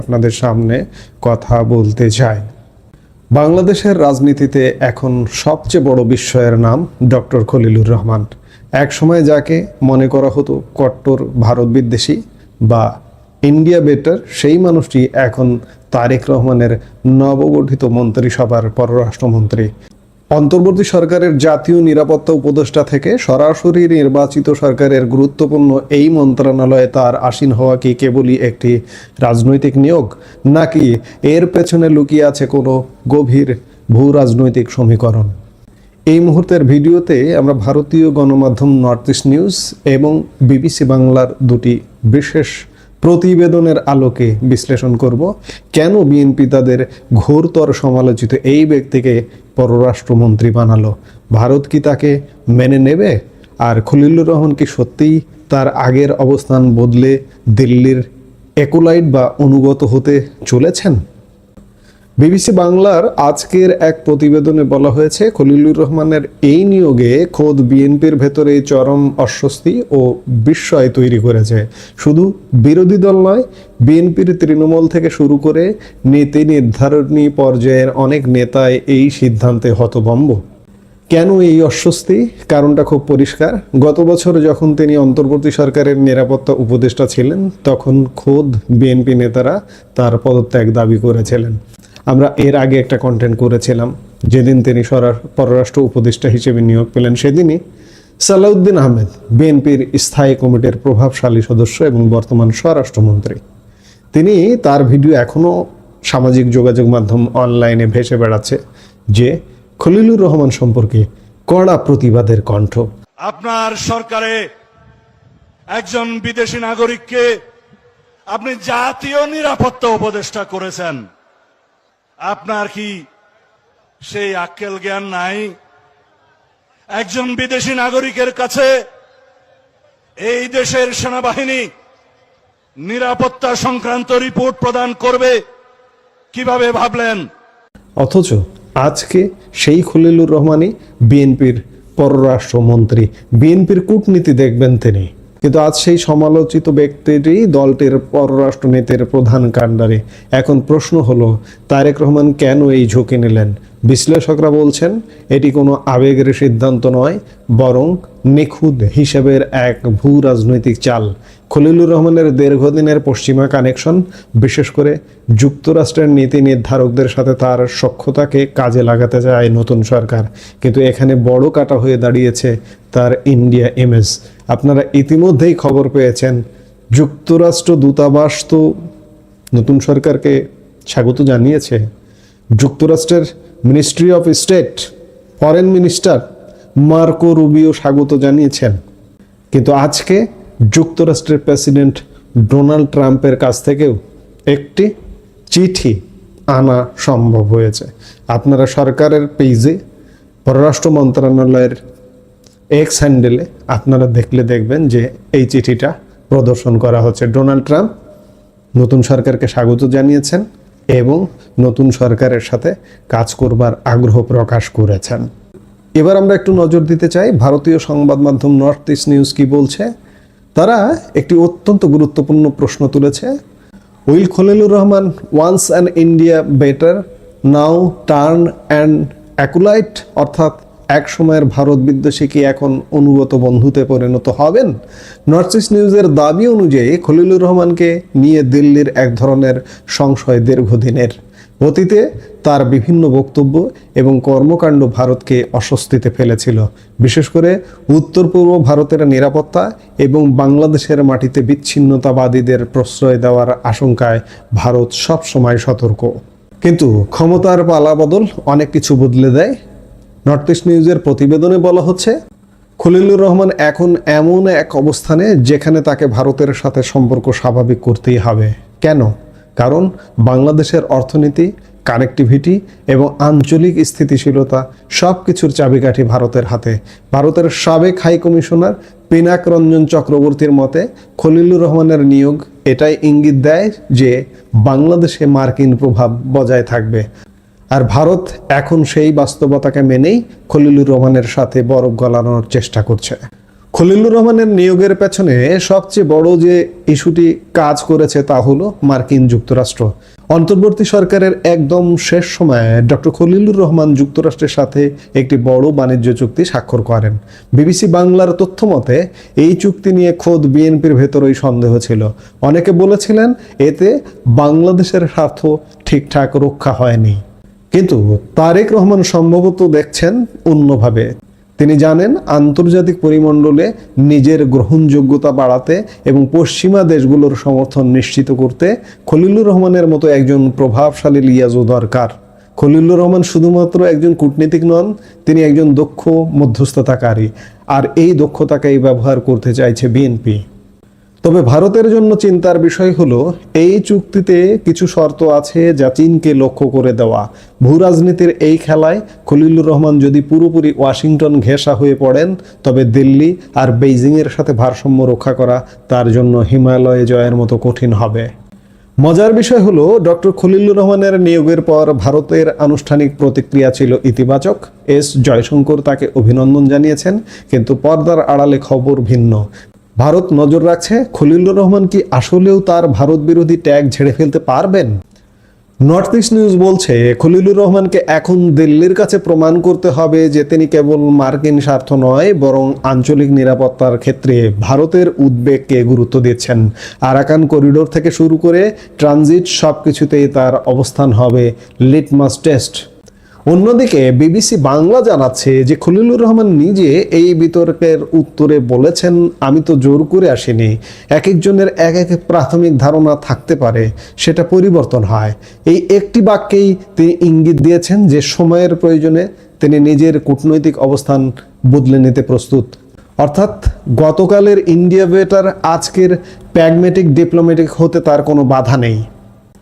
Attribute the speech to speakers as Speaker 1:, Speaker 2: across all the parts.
Speaker 1: আপনাদের সামনে কথা বলতে চাই। বাংলাদেশের রাজনীতিতে এখন সবচেয়ে বড় বিস্ময়ের নাম ডক্টর খলিলুর রহমান। এক সময় যাকে মনে করা হতো কট্টর ভারত বিদ্বেষী বা ইন্ডিয়া বেটার, সেই মানুষটি এখন তারেক রহমানের নবগঠিত মন্ত্রিসভার পররাষ্ট্রমন্ত্রী। অন্তর্বর্তী সরকারের জাতীয় নিরাপত্তা উপদেষ্টা থেকে সরাসরি নির্বাচিত সরকারের গুরুত্বপূর্ণ এই মন্ত্রণালয়ে তার আসীন হওয়া কি কেবলই একটি রাজনৈতিক নিয়োগ, নাকি এর পেছনে লুকিয়ে আছে কোনো গভীর ভূ রাজনৈতিক সমীকরণ? এই মুহূর্তের ভিডিওতে আমরা ভারতীয় গণমাধ্যম নর্থ ইস্ট নিউজ এবং বিবিসি বাংলার দুটি বিশেষ প্রতিবেদনের আলোকে বিশ্লেষণ করব কেন বিএনপি তাদের ঘোরতর সমালোচিত এই ব্যক্তিকে পররাষ্ট্রমন্ত্রী বানালো। ভারত কি তাকে মেনে নেবে? আর খলিলুর রহমান কি সত্যিই তার আগের অবস্থান বদলে দিল্লির একোলাইট বা অনুগত হতে চলেছেন? বিবিসি বাংলার আজকের এক প্রতিবেদনে বলা হয়েছে, খলিলুর রহমানের এই নিয়োগে খোদ বিএনপির ভেতরে চরম অস্বস্তি ও বিস্ময় তৈরি করেছে। শুধু বিরোধী দল নয়, বিএনপির তৃণমূল থেকে শুরু করে নীতি নির্ধারণী পর্যায়ের অনেক নেতাই এই সিদ্ধান্তে হতভম্ব। কেন এই অস্বস্তি? কারণটা খুব পরিষ্কার। গত বছর যখন তিনি অন্তর্বর্তী সরকারের নিরাপত্তা উপদেষ্টা ছিলেন, তখন খোদ বিএনপি নেতারা তার পদত্যাগ দাবি করেছিলেন। আমরা এর আগে একটা কন্টেন্ট করেছিলাম, যেদিন তিনি পররাষ্ট্র উপদেষ্টা হিসেবে নিয়োগ পেলেন, সেদিনই সালাউদ্দিন আহমেদ, বিএনপির স্থায়ী কমিটির প্রভাবশালী সদস্য এবং বর্তমান স্বরাষ্ট্রমন্ত্রী, তিনি তার ভিডিও এখনও সামাজিক যোগাযোগ মাধ্যম অনলাইনে ভেসে বেড়াচ্ছে যে খলিলুর রহমান সম্পর্কে কড়া প্রতিবাদের কণ্ঠ।
Speaker 2: আপনার সরকারে একজন বিদেশি নাগরিককে আপনি জাতীয় নিরাপত্তা উপদেষ্টা করেছেন, আপনার কি সেই আক্কেল জ্ঞান নাই? একজন বিদেশি নাগরিকের কাছে এই দেশের সেনাবাহিনী নিরাপত্তা সংক্রান্ত রিপোর্ট প্রদান করবে কিভাবে ভাবলেন?
Speaker 1: অথচ আজকে সেই খলিলুর রহমানই বিএনপির পররাষ্ট্রমন্ত্রী, বিএনপির কূটনীতি দেখবেন তিনি। কিন্তু আজ সেই সমালোচিত ব্যক্তিটি দলটির পররাষ্ট্রনীতির প্রধান কাণ্ডারি। এখন প্রশ্ন হলো, তারেক রহমান কেন এই ঝুঁকি নিলেন? বিশ্লেষকরা বলছেন এটি কোনো আবেগের সিদ্ধান্ত নয়, বরং নিখুঁত হিসেবের এক ভূ রাজনৈতিক চাল। খলিলুর রহমানের দীর্ঘদিনের পশ্চিমা কানেকশন, বিশেষ করে যুক্তরাষ্ট্রের নীতি নির্ধারকদের সাথে তার সখ্যতাকে কাজে লাগাতে চায় নতুন সরকার। কিন্তু এখানে বড় কাটা হয়ে দাঁড়িয়েছে তার ইন্ডিয়া ইমেজ। আপনারা ইতিমধ্যেই খবর পেয়েছেন, যুক্তরাষ্ট্র দূতাবাস তো নতুন সরকারকে স্বাগত জানিয়েছে। যুক্তরাষ্ট্রের ministry of state, foreign minister Marco Rubio স্বাগত জানিয়েছেন। কিন্তু আজকে যুক্তরাষ্ট্রের প্রেসিডেন্ট ডোনাল্ড ট্রাম্পের কাছ থেকেও একটি চিঠি আনা সম্ভব হয়েছে। আপনারা সরকারের পেজে, পররাষ্ট্র মন্ত্রণালয়ের এক্স হ্যান্ডেলে আপনারা দেখবেন যে এই চিঠিটা প্রদর্শন করা হচ্ছে। ডোনাল্ড ট্রাম্প নতুন সরকারকে স্বাগত জানিয়েছেন এবং নতুন সরকারের সাথে কাজ করবার আগ্রহ প্রকাশ করেছেন। এবার আমরা একটু নজর দিতে চাই ভারতীয় সংবাদ মাধ্যম নর্থ ইস্ট নিউজ কি বলছে। তারা একটি অত্যন্ত গুরুত্বপূর্ণ প্রশ্ন তুলেছে। Will Khalilur Rahman once an India better now turn and acolyte? অর্থাৎ এক সময়ের ভারত বিদ্বেষী কি এখন অনুগত বন্ধুতে পরিণত হবেন? নর্থ ইস্ট নিউজের দাবি অনুযায়ী খলিলুর রহমানকে নিয়ে দিল্লির এক ধরনের সংশয় দীর্ঘদিনের। অতীতে তার বিভিন্ন বক্তব্য এবং কর্মকাণ্ড ভারতকে অস্বস্তিতে ফেলেছিল, বিশেষ করে উত্তর পূর্ব ভারতের নিরাপত্তা এবং বাংলাদেশের মাটিতে বিচ্ছিন্নতাবাদীদের প্রশ্রয় দেওয়ার আশঙ্কায় ভারত সবসময় সতর্ক। কিন্তু ক্ষমতার পালাবদল অনেক কিছু বদলে দেয়। নর্থ ইস্ট নিউজের প্রতিবেদনে বলা হচ্ছে, খলিলুর রহমান এখন এমন এক অবস্থানে যেখানে তাকে ভারতের সাথে সম্পর্ক স্বাভাবিক করতেই হবে। কেন? কারণ বাংলাদেশের অর্থনীতি, কানেক্টিভিটি এবং আঞ্চলিক স্থিতিশীলতা সব কিছুর চাবিকাঠি ভারতের হাতে। ভারতের সাবেক হাই কমিশনার পিনাক রঞ্জন চক্রবর্তীর মতে, খলিলুর রহমানের নিয়োগ এটাই ইঙ্গিত দেয় যে বাংলাদেশে মার্কিন প্রভাব বজায় থাকবে। আর ভারত এখন সেই বাস্তবতাকে মেনেই খলিলুর রহমানের সাথে বরফ গলানোর চেষ্টা করছে। খলিলুর রহমানের নিয়োগের পেছনে সবচেয়ে বড় যে ইস্যুটি কাজ করেছে তা হলো মার্কিন যুক্তরাষ্ট্র। অন্তর্বর্তী সরকারের একদম শেষ সময়ে ডক্টর খলিলুর রহমান যুক্তরাষ্ট্রের সাথে একটি বড় বাণিজ্য চুক্তি স্বাক্ষর করেন। বিবিসি বাংলার তথ্য মতে এই চুক্তি নিয়ে খোদ বিএনপির ভেতরেই সন্দেহ ছিল। অনেকে বলেছিলেন এতে বাংলাদেশের স্বার্থ ঠিকঠাক রক্ষা হয়নি, কিন্তু তারেক রহমান সম্ভবত দেখছেন অন্যভাবে। তিনি জানেন আন্তর্জাতিক পরিমণ্ডলে নিজের গ্রহণযোগ্যতা বাড়াতে এবং পশ্চিমা দেশগুলোর সমর্থন নিশ্চিত করতে খলিলুর রহমানের মতো একজন প্রভাবশালী লিয়াজও দরকার। খলিলুর রহমান শুধুমাত্র একজন কূটনীতিক নন, তিনি একজন দক্ষ মধ্যস্থতাকারী, আর এই দক্ষতাকেই ব্যবহার করতে চাইছে বিএনপি। তবে ভারতের জন্য চিন্তার বিষয় হলো এই চুক্তিতে কিছু শর্ত আছে যা চীনকে লক্ষ্য করে দেওয়া। ভূরাজনীতির এই খেলায় খলিলুর রহমান যদি পুরোপুরি ওয়াশিংটন ঘেঁষা হয়ে পড়েন, তবে দিল্লি আর বেইজিংয়ের সাথে ভারসাম্য রক্ষা করা তার জন্য হিমালয়ে জয়ের মতো কঠিন হবে। মজার বিষয় হলো ডক্টর খলিলুর রহমানের নিয়োগের পর ভারতের আনুষ্ঠানিক প্রতিক্রিয়া ছিল ইতিবাচক। এস জয়শঙ্কর তাকে অভিনন্দন জানিয়েছেন, কিন্তু পর্দার আড়ালে খবর ভিন্ন। ভারত নজর রাখছে খলিলুর রহমান কি আসলেও তার ভারত বিরোধী ট্যাগ ঝেড়ে ফেলতে পারবেন। নর্থ ইস্ট নিউজ বলছে খলিলুর রহমানকে এখন দিল্লির কাছে প্রমাণ করতে হবে যে তিনি কেবল মার্কিন স্বার্থ নয়, বরং আঞ্চলিক নিরাপত্তার ক্ষেত্রে ভারতের উদ্বেগকে গুরুত্ব দিচ্ছেন। আরাকান করিডোর থেকে শুরু করে ট্রানজিট সবকিছুতেই তার অবস্থান হবে লিটমাস টেস্ট। অন্যদিকে বিবিসি বাংলা জানাচ্ছে যে খলিলুর রহমান নিজে এই বিতর্কের উত্তরে বলেছেন, আমি তো জোর করে আসিনি। এক একজনের এক এক প্রাথমিক ধারণা থাকতে পারে, সেটা পরিবর্তন হয়। এই একটি বাক্যেই তিনি ইঙ্গিত দিয়েছেন যে সময়ের প্রয়োজনে তিনি নিজের কূটনৈতিক অবস্থান বদলে নিতে প্রস্তুত। অর্থাৎ গতকালের ইন্ডিয়া বেটার আজকের প্র্যাগমেটিক ডিপ্লোম্যাটিক হতে তার কোনো বাধা নেই।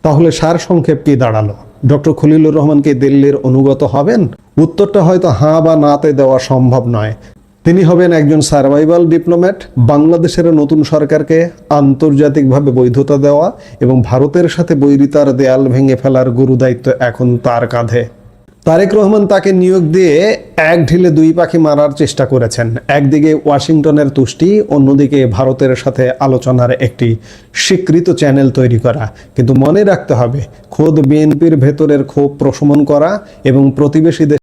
Speaker 1: তাহলে সারসংক্ষেপ কি দাঁড়ালো? ডক্টর খলিলুর রহমান কি দিল্লির অনুগত হবেন? উত্তরটা হয়তো হাঁ বা নাতে দেওয়া সম্ভব নয়। তিনি হবেন একজন সার্ভাইভাল ডিপ্লোম্যাট, বাংলাদেশের নতুন সরকারকে আন্তর্জাতিকভাবে বৈধতা দেওয়া এবং ভারতের সাথে বৈরিতার দেয়াল ভেঙে ফেলার গুরু দায়িত্ব এখন তার কাঁধে। তারেক রহমান তাকে নিয়োগ দিয়ে এক ঢিলে দুই পাখি মারার চেষ্টা করেছেন। একদিকে ওয়াশিংটনের তুষ্টি, অন্যদিকে ভারতের সাথে আলোচনার একটি স্বীকৃত চ্যানেল তৈরি করা। কিন্তু মনে রাখতে হবে, খোদ বিএনপির ভেতরের ক্ষোভ প্রশমন করা এবং প্রতিবেশী